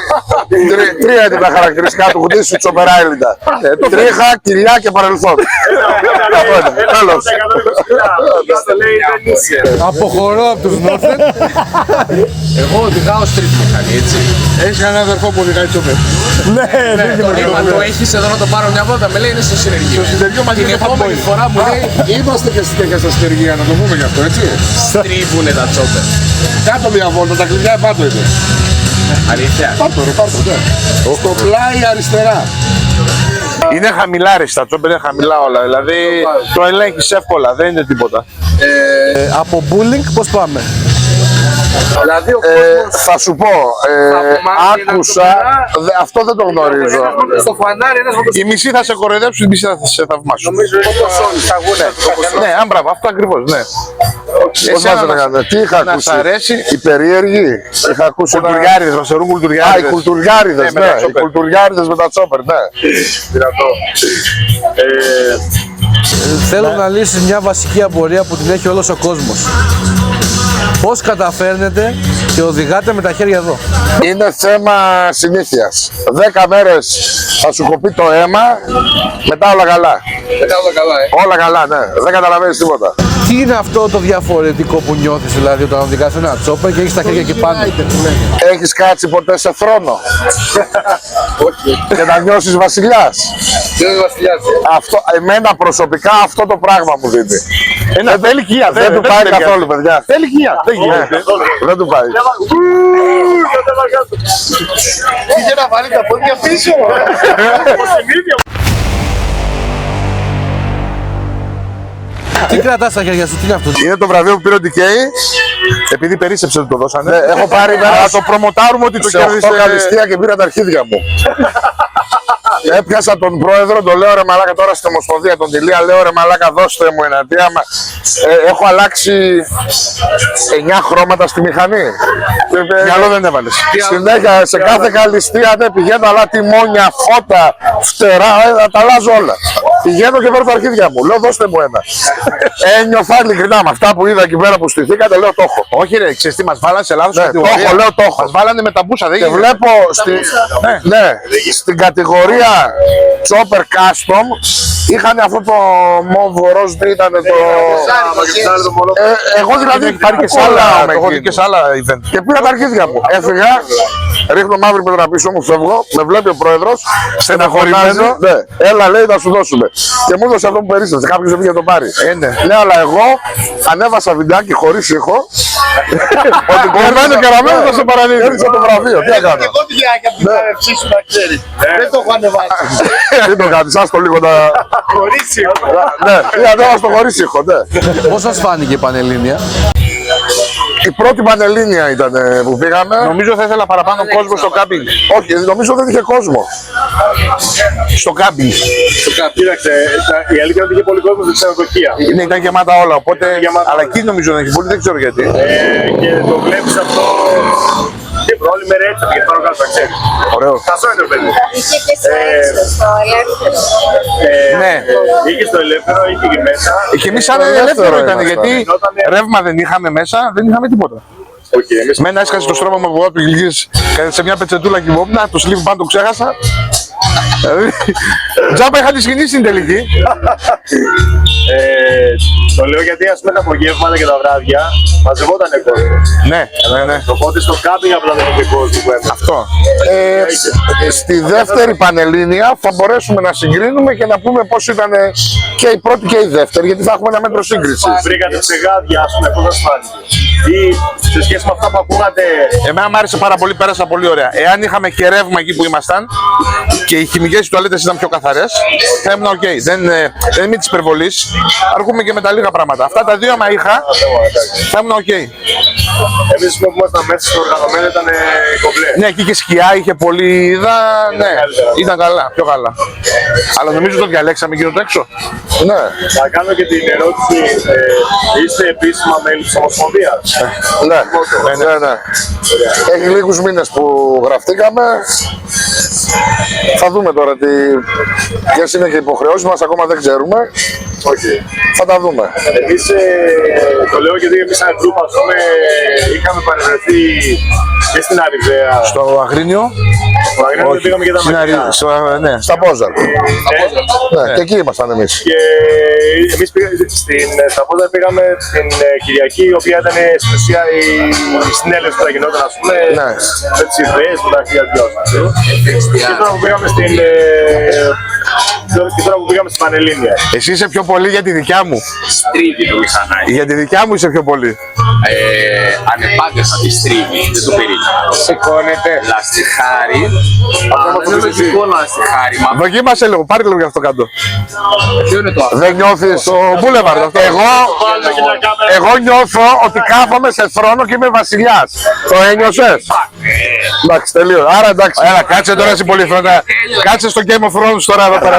τρία είναι τα χαρακτηριστικά του χτίσου τσοπεράιλιντα. Τρίχα, κοιλιά και παρελθόν. Τέλος. Αποχωρώ από τους Νόρθεν. Εγώ οδηγάω street μηχανή, έτσι. Έχεις έναν αδερφό που οδηγάει τσόπερ. Μα το έχεις εδώ να το πάρω μια βόλτα, με λέει είναι στο συνεργείο. Στο συνεργείο μαζί Την με το επόμενη Fatboy. φορά μου λέει Είμαστε και τέτοια στα συνεργεία, να το πούμε γι' αυτό, έτσι. στρίβουνε τα τσόπερ. Κάτω μια βόλτα, τα κλειδιά επάνω είναι. Αλήθεια. Πάρτο ρε, πάρτο, ναι. Στο πλάι αριστερά. Είναι χαμηλά ρε, στα τσόπερ είναι χαμηλά όλα, δηλαδή το ελέγχεις εύκολα, δεν είναι τίποτα. Από bullying πώς πάμε? Δηλαδή ο Θα σου πω, άκουσα, αυτό δεν το γνωρίζω. Στο φανάρι ένας με το οι μισοί θα σε κοροϊδέψουν, οι μισοί θα σε θαυμάσουν. νομίζω όπως όλοι θα βγουν. Ναι, αν μπράβο, αυτό ακριβώς, ναι. Πώς μας λέγανε, τι είχα να ακούσει, σ' αρέσει. οι περίεργοι, είχα ακούσει ένα... Κουλτουριάριδες, μας θεωρούν Α, οι κουλτουριάριδες. κουλτουριάριδες, Ναι, με ναι, τα οι τσόπερ. κουλτουριάριδες με τα τσόπερ, ναι. Δυνατό. Θέλω να λύσεις μια βασική απορία που την έχει όλος ο κόσμος. Πώς καταφέρνετε και οδηγάτε με τα χέρια εδώ? Είναι θέμα συνήθειας. 10 μέρες θα σου κοπεί το αίμα, μετά όλα καλά. Μετά όλα καλά, Όλα καλά, ναι. Δεν καταλαβαίνεις τίποτα. Τι είναι αυτό το διαφορετικό που νιώθεις δηλαδή όταν οδηγάς ένα τσόπερ και έχεις τα χέρια εκεί πάνω? Έχεις κάτσει ποτέ σε θρόνο και να νιώσεις βασιλιάς? Δεν είναι βασιλιάς. Αυτό, εμένα προσωπικά αυτό το πράγμα μου δίνει. Δεν θέλει ηλικία, Δεν του πάει καθόλου, παιδιά. Θέλει ηλικία, δεν Ναι, γίνεται. δεν του πάει. Πήγε να βάλει τα πόδια πίσω. Τι κρατάς στα χέρια σου, τι είναι αυτό? Είναι το βραβείο που πήρε ο DK. Επειδή περίσσεψε ότι το δώσανε. Ναι, έχω πάρει Αλλά μέρα το προμοτάρουμε ότι το σε κέρδισε. 8 καλυστία και πήρα τα αρχίδια μου. Έπιασα τον πρόεδρο, τον λέω ρε μαλάκα τώρα στην Ομοσπονδία, τον Τηλία, λέω ρε μαλάκα δώστε μου ένα τι άμα. Έχω αλλάξει 9 χρώματα στη μηχανή. Μυαλό δεν έβαλες. Συνέχεια σε κάθε καλυστία ναι, πηγαίνω, αλλά τιμόνια, φώτα, φτερά, τα αλλάζω όλα. Πηγαίνω και παίρνω τα αρχίδια μου, λέω δώστε μου ένα. Ένιωθα ειλικρινά με αυτά που είδα εκεί πέρα που στηθήκατε, λέω το έχω. Όχι ρε, ξέρεις τι, μας βάλανε σε λάθος Ναι, το κατηγορία. έχω, λέω το έχω. Μας βάλανε με τα μπούσα, δεν Και γίνεται. βλέπω ναι, στην κατηγορία Chopper Custom είχαν αυτό το μόβ ροζ, τι ήταν το... Εγώ δηλαδή Έχει πάρει και σε όλα άλλα, με το έχω δει εκείνο. και σε άλλα event. Και πήρα τα αρχίδια μου. Έφυγα, ρίχνω μαύρη πέτρα πίσω μου, φεύγω, με βλέπει ο πρόεδρος, Στεναχωρημένο. ναι, έλα λέει να σου δώσουμε. Και μου έδωσε αυτό που περίστασε, κάποιος δεν πήγε να το πάρει. Ναι. Ναι, αλλά εγώ ανέβασα βιντεάκι χωρίς ήχο, ότι κομμένο και ραμμένο θα σε παραδείγει. Έριξα το βραβείο, τι έκανα. Εγώ διάκια από την άρευσή σου να ξέρει. Δεν το έχω ανεβάσει. Τι το κάνεις, άστο λίγο να... Χωρίς Ναι, ανέβασα το χωρίς ήχο, ναι. Πώς σας φάνηκε η Πανελλήνια? Η πρώτη Πανελλήνια ήταν που πήγαμε. Νομίζω θα ήθελα παραπάνω κόσμο στο κάμπινγκ. Όχι, νομίζω δεν είχε κόσμο. Στο κάμπινγκ. Κοίταξε, η αλήθεια είναι ότι είχε πολύ κόσμο στην ξενοδοχεία. Ναι, ήταν γεμάτα όλα. Οπότε. γεμάτα Αλλά όλα. εκεί νομίζω δεν έχει πολύ, δεν ξέρω γιατί. Και το βλέπεις αυτό και όλη μέρα έτσι πήγε πάνω κάτω, τα ξέρεις. Ωραίο. Χασό είναι το παιδί. Είχε και στο έξω, στο ελεύθερο. Ναι. Είχε στο ελεύθερο, είχε και μέσα. Και εμεί σαν ελεύθερο ελεύθερο ήταν ήμασταν. γιατί ρεύμα δεν είχαμε μέσα, δεν είχαμε τίποτα. Όχι, εμείς Μένα έσκασε το στρώμα μου από του γλυκής σε μια πετσετούλα κοιμόμουν. Το sleeve band το ξέχασα. Δηλαδή, τζάμπα είχα τη σκηνή στην τελική. το λέω γιατί ας πούμε τα απογεύματα και τα βράδια μαζευόταν κόσμο. Ναι, ναι, ναι. Οπότε στο κάμπινγκ απλά δεν είχε κόσμο που έμενε. Αυτό. Στη δεύτερη Πανελλήνια θα μπορέσουμε να συγκρίνουμε και να πούμε πώς ήταν και η πρώτη και η δεύτερη, γιατί θα έχουμε ένα μέτρο σύγκριση. Βρήκατε σε γάδια, ας πούμε, πώς σας φάνηκε. ή σε σχέση με αυτά που ακούγατε? Εμένα μου άρεσε πάρα πολύ, πέρασα πολύ ωραία. Εάν είχαμε και ρεύμα εκεί που ήμασταν και οι χημικές τουαλέτες ήταν πιο καθαρές, θα ήμουν οκ. Δεν είμαι της υπερβολής, αρκούμε και με τα λίγα πράγματα. Αυτά τα δύο, άμα είχα, θα ήμουν οκ. Εμείς που ήμασταν μέσα στο οργανωμένο ήταν κομπλέ. Ναι, εκεί και σκιά, είχε πολύ είδα, ναι, ήταν καλά, πιο καλά. Αλλά νομίζω το διαλέξαμε εκεί το έξω. Ναι. Θα κάνω και την ερώτηση, είστε επίσημα μέλη της Ομοσπονδίας? Ναι. Έχει λίγους μήνες που γραφτήκαμε. Θα δούμε τώρα ποιες είναι και οι υποχρεώσεις μας, ακόμα δεν ξέρουμε. Όχι. Θα τα δούμε. Εμείς, το λέω γιατί εμείς σαν group, ας πούμε, είχαμε παρευρεθεί και στην Αριδαία. Στο Αγρίνιο. Στο Αγρίνιο πήγαμε και τα Μακριά. Ναι. Στα Πόζαρ. Ναι, Ναι. και εκεί ήμασταν εμείς. Και εμείς στα Πόζαρ πήγαμε την Κυριακή, η οποία ήταν στην ουσία η συνέλευση που θα γινόταν, ας πούμε, Ναι. με τις ιδέες που τα διαδηλώσαμε. Και τώρα που πήγαμε στην Πανελλήνια. Εσύ είσαι πιο πολύ για τη δικιά μου. Στρίβει το μηχανάκι. Για τη δικιά μου είσαι πιο πολύ. Ανεπάγγελτα τη στρίβει, δεν το περίμενα. Σηκώνεται. Λαστιχάρι. Αυτό Είναι λογικό λαστιχάρι. Μα Δοκίμασε λίγο, πάρε λίγο για αυτό κάτω. ποιο είναι το αυτό? Δεν νιώθεις Το Boulevard αυτό. Εγώ νιώθω ότι κάθομαι σε θρόνο και είμαι βασιλιάς. Το ένιωσες? Εντάξει, τελείω. Άρα εντάξει. Έλα, κάτσε τώρα εσύ πολύ φρόντα. Κάτσε στο Game of Thrones τώρα εδώ πέρα.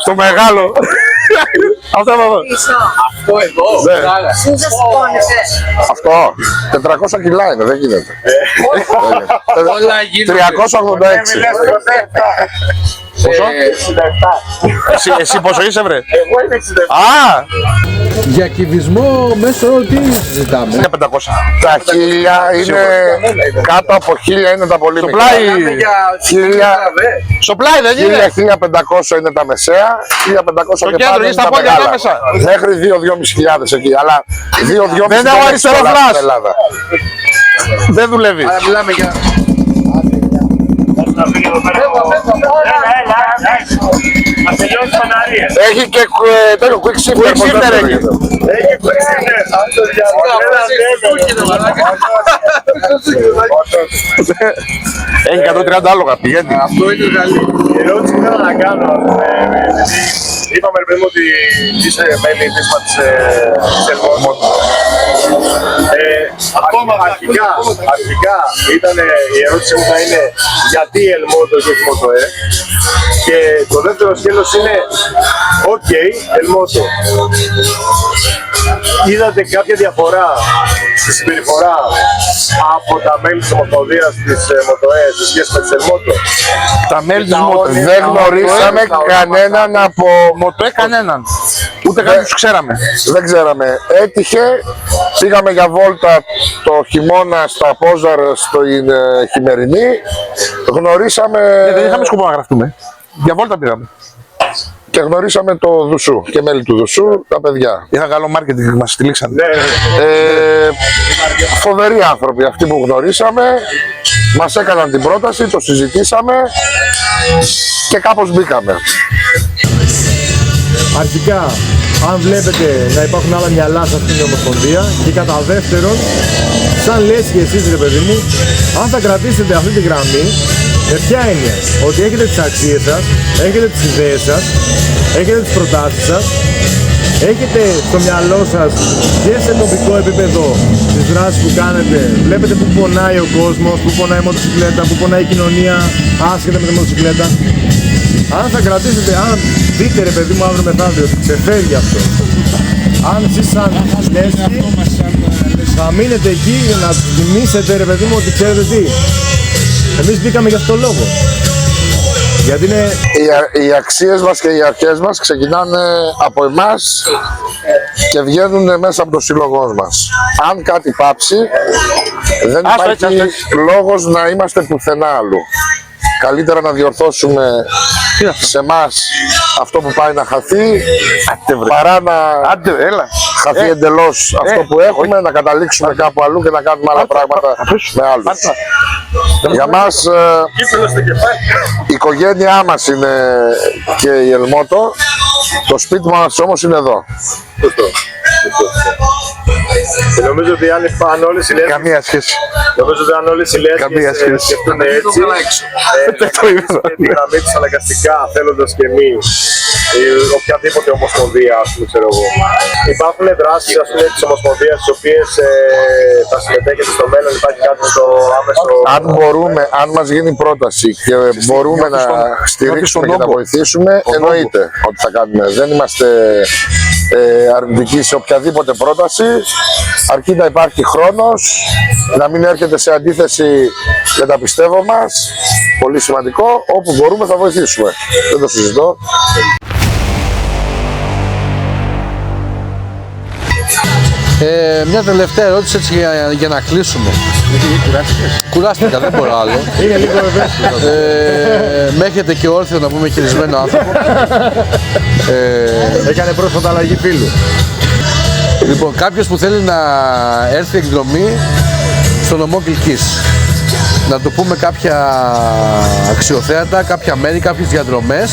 Στο μεγάλο. Αυτό εδώ. Αυτό εδώ. Ναι. Καλά. Συνήθως σηκώνεται. Αυτό 400 κιλά είναι, δεν γίνεται. Όλα γίνονται. 386. Πόσο? Εσύ πόσο είσαι βρε? Εγώ είμαι 67. Α, Για κυβισμό μέσω όρο τι συζητάμε? είναι 500. Τα 1000 είναι κάτω από 1000 είναι τα πολύ Στο μικρά. πλάι. 1000, Στο πλάι δεν είναι? 1500 είναι τα μεσαία, 1500 Στο και κέντρο, πάνω ή είναι στα τα πόδια μεγάλα. ανάμεσα. Μέχρι 2-2.500 εκεί, αλλά 2-2.500 Δεν είναι ο αριστερό πολλά φλας. στην Ελλάδα. Δεν δουλεύει. Άρα μιλάμε για. Να τελειώσει τις φαναρίες. Έχει και τέτοιο quick shifter. Quick shifter έχει. Έχει πλέξιμες. Έχει 130 άλογα, πηγαίνει. Αυτό είναι το καλύτερο. Η ερώτηση που ήθελα να κάνω, είπαμε ρε παιδί μου ότι είσαι μέλη επίσημα της Ελμότ. Ακόμα αρχικά ήταν η ερώτηση μου θα είναι γιατί Ελμότο και όχι Μοτοέ. Και το δεύτερο σκέλος είναι OK, Ελμότο. Είδατε κάποια διαφορά στη συμπεριφορά από τα μέλη της Ομοσπονδίας της Μοτοέ σε σχέση με τις Ελμότο? Τα μέλη της Μοτοέ. Δεν γνωρίσαμε κανέναν από Μοτοέ κανέναν. Ούτε καν τους ξέραμε. Δεν ξέραμε. Έτυχε, πήγαμε για βόλτα το χειμώνα στα Πόζαρ στην Χειμερινή. Γνωρίσαμε Δεν είχαμε σκοπό να γραφτούμε. Για βόλτα πήγαμε. και γνωρίσαμε το Δουσού και μέλη του Δουσού, τα παιδιά. Είχα καλό marketing και μας στηλίξαν. Φοβεροί άνθρωποι αυτοί που γνωρίσαμε. Μας έκαναν την πρόταση, το συζητήσαμε και κάπως μπήκαμε. Αρχικά, αν βλέπετε να υπάρχουν άλλα μυαλά σε αυτήν την Ομοσπονδία, και κατά δεύτερον, σαν λες και εσείς ρε παιδί μου, αν θα κρατήσετε αυτή τη γραμμή, με ποια έννοια? Ότι έχετε τις αξίες σας, έχετε τις ιδέες σας, έχετε τις προτάσεις σας, έχετε στο μυαλό σας και σε τοπικό επίπεδο τις δράσεις που κάνετε, βλέπετε που πονάει ο κόσμος, που πονάει η μοτοσυκλέτα, που πονάει η κοινωνία άσχετα με τη μοτοσυκλέτα. Αν θα κρατήσετε, αν δείτε ρε παιδί μου αύριο μεθαύριο ότι ξεφεύγει αυτό, αν εσείς σαν λέσχοι θα μείνετε εκεί για να θυμίσετε ρε παιδί μου ότι ξέρετε τι, εμείς μπήκαμε για αυτόν τον λόγο. Γιατί είναι Οι αξίες μας και οι αρχές μας ξεκινάνε από εμάς και βγαίνουν μέσα από το σύλλογό μας. Αν κάτι πάψει, δεν υπάρχει λόγος να είμαστε πουθενά άλλου. Καλύτερα να διορθώσουμε σε εμάς αυτό που πάει να χαθεί, παρά να χαθεί εντελώς αυτό που έχουμε, να καταλήξουμε κάπου αλλού και να κάνουμε άλλα πράγματα με άλλους. Για μας η οικογένειά μας είναι και η Ελμότο, το σπίτι μας όμως είναι εδώ. Και νομίζω ότι αν όλες οι λέσχες Καμία σχέση. Νομίζω ότι αν όλες οι Καμία λέσχες σχέση. σκεφτούν έτσι, Το είδα. και τη γραμμή τους αναγκαστικά θέλοντας και εμείς ή οποιαδήποτε ομοσπονδία, ας πούμε, ξέρω εγώ. Υπάρχουν δράσεις, ας πούμε, της ομοσπονδίας, τις οποίες θα συμμετέχετε στο μέλλον, υπάρχει κάτι στο άμεσο. Αν μπορούμε, αν μας γίνει πρόταση και μπορούμε να στηρίξουμε και να βοηθήσουμε, εννοείται ότι θα κάνουμε. Δεν είμαστε αρνητικοί σε οποιαδήποτε πρόταση, αρκεί να υπάρχει χρόνος, να μην έρχεται σε αντίθεση με τα πιστεύω μας. Πολύ σημαντικό, όπου μπορούμε θα βοηθήσουμε. Δεν το συζητώ. Μια τελευταία ερώτηση έτσι για να κλείσουμε. Κουράστηκα, δεν μπορώ άλλο. Είναι λίγο ευαίσθητο. Με έχετε και όρθιο να πούμε χειρισμένο άνθρωπο. Έκανε πρόσφατα αλλαγή φίλου. Λοιπόν, κάποιος που θέλει να έρθει εκδρομή στο νομό Κιλκής, να του πούμε κάποια αξιοθέατα, κάποια μέρη, κάποιες διαδρομές,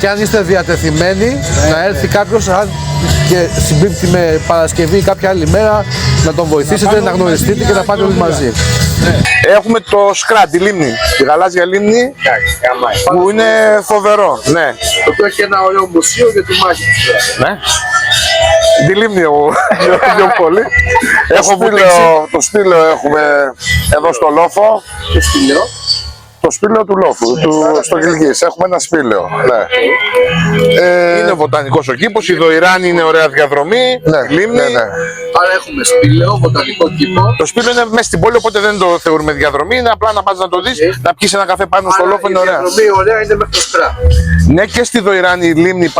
και αν είστε διατεθειμένοι να έρθει κάποιος και συμπίπτει με Παρασκευή ή κάποια άλλη μέρα, να τον βοηθήσετε, να γνωριστείτε και να πάτε όλοι μαζί. Έχουμε το Σκρά, τη λίμνη, τη γαλάζια λίμνη, που είναι φοβερό. Ναι. Το οποίο έχει ένα ωραίο μουσείο για τη μάχη του Σκρά. Ναι. Τη λίμνη εγώ πιο πολύ. Το σπήλαιο έχουμε εδώ στο Λόφο. Το σπήλαιο του Λόφου, στο Κιλκής. Έχουμε ένα σπήλαιο. Ναι. Είναι βοτανικός ο κήπος, η Δοϊράνη είναι ωραία διαδρομή, λίμνη. Ναι. Άρα έχουμε σπήλαιο, βοτανικό κήπο. Το σπήλαιο είναι μέσα στην πόλη, οπότε δεν το θεωρούμε διαδρομή. Είναι απλά να πας να το δεις, να πιεις ένα καφέ πάνω στο Λόφο, είναι ωραία. Η διαδρομή ωραία είναι μέχρι το Σκρά. Ναι, και στη Δοϊράνη η λίμνη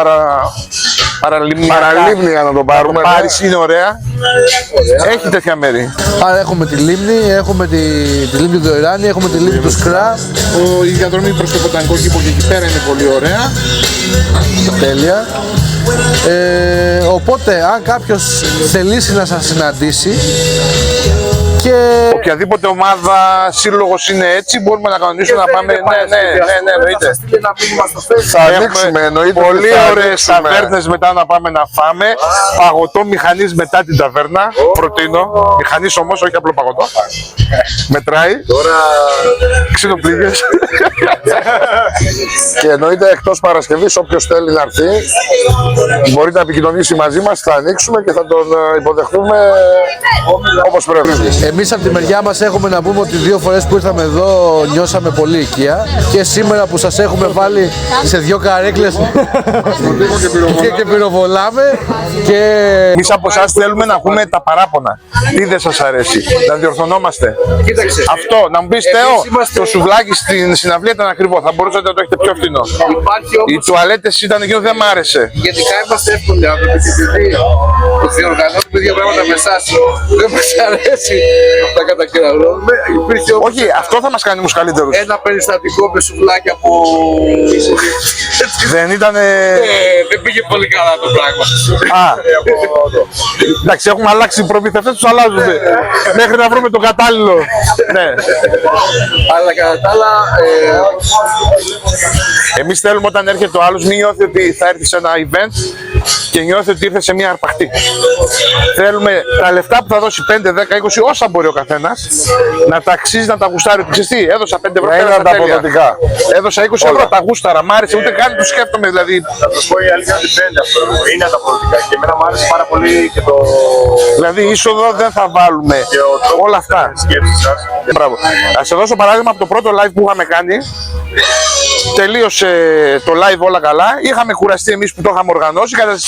παραλίμνη, να το πάρουμε. Πάρης είναι ωραία. Έχει τέτοια μέρη. Άρα έχουμε τη λίμνη, έχουμε τη λίμνη του Δοϊράνη, έχουμε τη λίμνη του Σκρά. Η διαδρομή προς το βοτανικό κήπο και εκεί πέρα είναι πολύ ωραία. Τέλεια. Οπότε, αν κάποιος θελήσει να σας συναντήσει και Οποιαδήποτε ομάδα, σύλλογος είναι έτσι, μπορούμε να κανονίσουμε να πάμε. Ναι, εννοείται. Θα ανοίξουμε, εννοείται. Πολύ θα ωραίες ανοίξουμε. ταβέρνες μετά να πάμε να φάμε. Παγωτό μηχανής μετά την ταβέρνα. Προτείνω. Μηχανής όμως, όχι απλό παγωτό. Μετράει. Ξυλοπλήγες. Και εννοείται εκτός Παρασκευής, όποιος θέλει να έρθει, μπορεί να επικοινωνήσει μαζί μας, θα ανοίξουμε και θα τον υποδεχτούμε όπως πρέπει. εμείς από τη μεριά μας έχουμε να πούμε ότι 2 φορές που ήρθαμε εδώ νιώσαμε πολύ οικία και σήμερα που σας έχουμε βάλει σε 2 καρέκλες και πυροβολάμε και... Εμείς από εσάς θέλουμε να ακούμε τα παράπονα. Τι δεν σας αρέσει, να διορθωνόμαστε. Κοίταξε, Αυτό, να μου πεις Θεό, το σουβλάκι στην συναυλία ήταν ακριβό, θα μπορούσατε να το έχετε πιο φθηνό. Οι τουαλέτες ήταν εκείνο, δεν μ' άρεσε. Γενικά είμαστε εύκολοι άνθρωποι και επειδή διοργανώνουμε 2 πράγματα με εσάς δεν μας αρέσει να κατακεραυνώνουμε. Υπήρχε όμως Όχι, αυτό θα μας κάνει όμως καλύτερους. ένα περιστατικό με σουβλάκια που Δεν ήτανε... δεν πήγε πολύ καλά το πράγμα. Α, εντάξει, έχουμε αλλάξει οι προμηθευτές, τους αλλάζουμε. Μέχρι να βρούμε το κατάλληλο. Ναι. Αλλά κατά τα άλλα, Εμείς θέλουμε όταν έρχεται ο άλλος, μην νιώθει ότι θα έρθει σε ένα event και νιώθει ότι ήρθε σε μια αρπαχτή. Θέλουμε τα λεφτά που θα δώσει 5, 10, 20, όσα μπορεί ο καθένας, να τα αξίζει, να τα γουστάρει. Ξέρεις τι, έδωσα 5 ευρώ, Να είναι πέρασα τέλεια. ανταποδοτικά. Έδωσα 20 ευρώ, τα γούσταρα, μ' άρεσε, ούτε καν το σκέφτομαι. Δηλαδή, Θα σας πω η αλήθεια ότι φαίνεται αυτό. Είναι ανταποδοτικά και εμένα μου άρεσε πάρα πολύ και το... δηλαδή είσοδο δεν θα βάλουμε. και ο τρόπος Όλα αυτά. της σκέψης σας. Μπράβο. Ας σε δώσω παράδειγμα από το πρώτο live που είχαμε κάνει. Τελείωσε το live όλα καλά. Είχαμε κουραστεί εμείς που το είχαμε οργανώσει. Κατά τις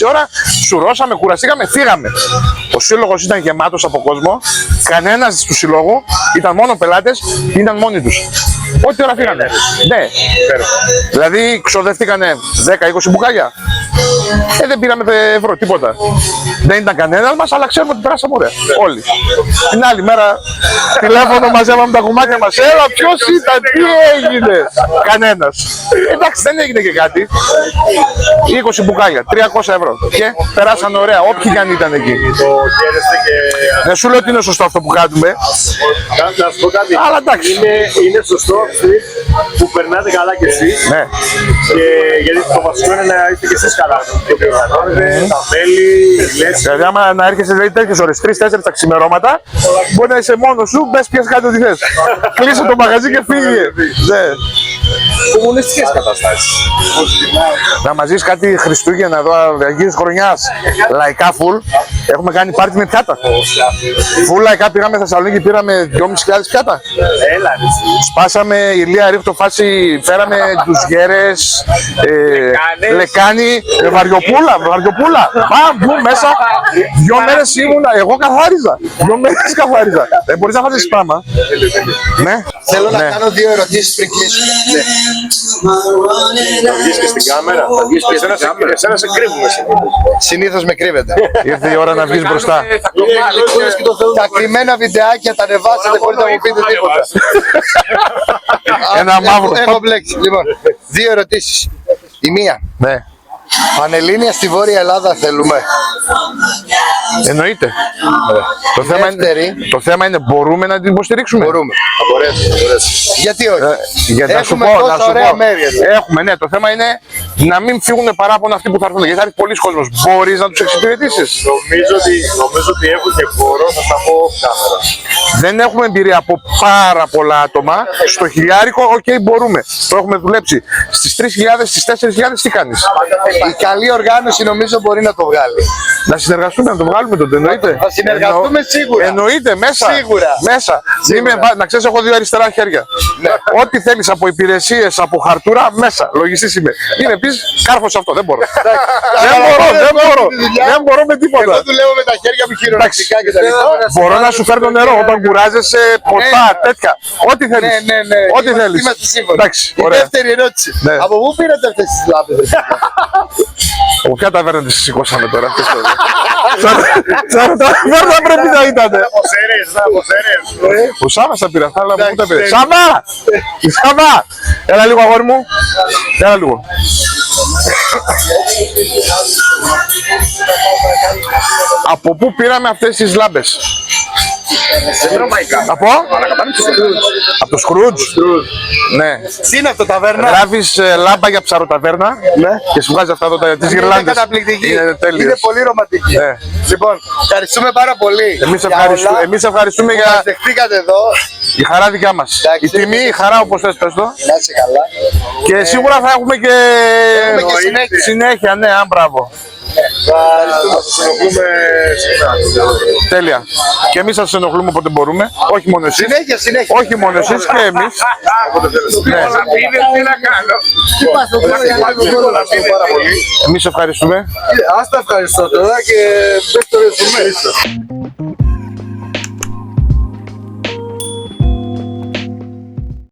3-4 ώρα σουρώσαμε, κουραστήκαμε, φύγαμε. Ο σύλλογος ήταν γεμάτος από κόσμο. Κανένας του συλλόγου, ήταν μόνο πελάτες, ήταν μόνοι τους. Ό,τι ώρα φύγανε. Ναι. Δηλαδή ξοδευτήκανε 10-20 μπουκάλια. Δεν πήραμε ευρώ, τίποτα. Δεν ήταν κανένας μας, αλλά ξέρουμε ότι περάσαμε ωραία. Όλοι. Την άλλη μέρα τηλέφωνο μαζεύαμε τα κουμάκια μας. Έλα, ποιος ήταν, τι έγινε. Κανένας. Εντάξει, δεν έγινε και κάτι. 20 μπουκάλια, 300 ευρώ. Και περάσαν ωραία, όποιοι κι αν ήταν εκεί. Το χαίρεστε και... Δεν σου λέω ότι είναι σωστό αυτό που κάνουμε. Να σας πω κάτι. Αλλά εντάξει. Είναι σωστό που περνάτε καλά κι εσείς. Ναι. Και γιατί το βασικό είναι να είστε και εσείς καλά. Το διοργανώνετε, τα μέλη, οι λέσεις. Δηλαδή, άμα να έρχεσαι δηλαδή, τέτοιες ώρες, 3-4 τα ξημερώματα, μπορεί να είσαι μόνος σου, μπες πιες κάτι ό,τι θες. Κλείσε το μαγαζί και φύγε. Ναι. Κομμουνιστικές καταστάσεις. Να μας ζεις κάτι Χριστούγεννα εδώ, Αγίας Χρονιάς, λαϊκά φουλ. Έχουμε κάνει πάρτι με πιάτα. Φουλ λαϊκά πήγαμε Θεσσαλονίκη, πήραμε 2.500 πιάτα. Έλα, ρε. Σπάσαμε ηλία ρίχτω φάση, φέραμε τους γέρες, λεκάνη, βαριοπούλα. Πάμε μέσα, 2 μέρες ήμουνα, εγώ καθάριζα. 2 μέρες καθάριζα. Δεν μπορείς να φάσεις πράγμα. Ναι. Θέλω να Ναι. κάνω 2 ερωτήσεις πριν κλείσουμε. Θα βγεις και στην κάμερα. Θα βγεις και εσένα σε κρύβουμε. Συνήθως με κρύβετε. Ήρθε η ώρα να βγεις μπροστά. Τα κρυμμένα βιντεάκια τα ανεβάσετε χωρίς να μου πείτε τίποτα. Ένα μαύρο. Έχω μπλέξει. Λοιπόν, 2 ερωτήσεις. Η μία. Ναι. Πανελλήνια στη Βόρεια Ελλάδα θέλουμε. Εννοείται. Δεύτερη. Το θέμα είναι μπορούμε να την υποστηρίξουμε. Μπορούμε. Γιατί όχι. Γιατί να σου Έχουμε πω, τόσα να σου ωραία πω. μέρη εδώ. Έχουμε, ναι. Το θέμα είναι να μην φύγουν παράπονα αυτοί που θα έρθουν. Γιατί θα έρθει πολλοί κόσμος. Μπορείς να τους εξυπηρετήσεις. Νομίζω ότι έχουν και χώρο, θα τα πω off camera. Δεν έχουμε εμπειρία από πάρα πολλά άτομα. Στο χιλιάρικο, οκ, μπορούμε. Το έχουμε δουλέψει. Στις 3.000, στις 4.000 τι κάνεις. Η καλή οργάνωση νομίζω μπορεί να το βγάλει. Να συνεργαστούμε, να το βγάλουμε τότε. Εννοείται. Θα συνεργαστούμε σίγουρα. Εννοείται, μέσα. Σίγουρα. Μέσα. Σίγουρα. Να ξέρεις, έχω 2 αριστερά χέρια. Ό,τι θέλεις από υπηρεσίες, από χαρτούρα, μέσα. Λογιστής είμαι. Είναι επίσης κάρφος αυτό. Δεν μπορώ. Δεν μπορώ με τίποτα. Εγώ δουλεύω με τα χέρια μου χειρονακτικά και τα λοιπά. Μπορώ να σου φέρνω νερό όταν κουράζεσαι, ποτά, τέτοια. Ό,τι θέλεις. Ναι. Ό,τι θέλεις. Είμαστε σύμφωνοι. Εντάξει, Η ωραία. δεύτερη ερώτηση. Ναι. Από πού πήρατε αυτές τις λάμπες? Από ποια ταβέρνα τις σηκώσαμε τώρα. Σαν ταβέρνα πρέπει να ήταν. Από Σέρες. Ο Σάββας τα πήρε αυτά, αλλά μου τα πήρε. Σάββα! Σάββα! Έλα λίγο αγόρι μου. Έλα λίγο. Από πού πήραμε αυτές τις λάμπες? Από? Από το Σκρούτζ. Ναι. Τι είναι αυτό, ταβέρνα? Γράφεις λάμπα για ψαροταβέρνα και σου βγάζει αυτά εδώ τις Είναι γυρλάντες. καταπληκτική. Είναι τέλειος. Είναι πολύ ρομαντική. Ναι. Λοιπόν, ευχαριστούμε πάρα πολύ. Εμείς ευχαριστούμε που για μας δεχτήκατε εδώ. η χαρά δικιά μας. Εντάξει. Η τιμή, η χαρά όπως θες πες το. Να είσαι καλά. Και σίγουρα θα έχουμε και Έχουμε και συνέχεια. συνέχεια, ναι, αν μπράβο. Θα σας ενοχλούμε σήμερα. Τέλεια. Και εμείς θα σας ενοχλούμε όποτε μπορούμε. Όχι μόνο εσείς. Συνέχεια. Όχι μόνο εσείς και εμείς. Ναι. Εμείς ευχαριστούμε. Ας τα ευχαριστώ τώρα και πες το ρεζουμέ.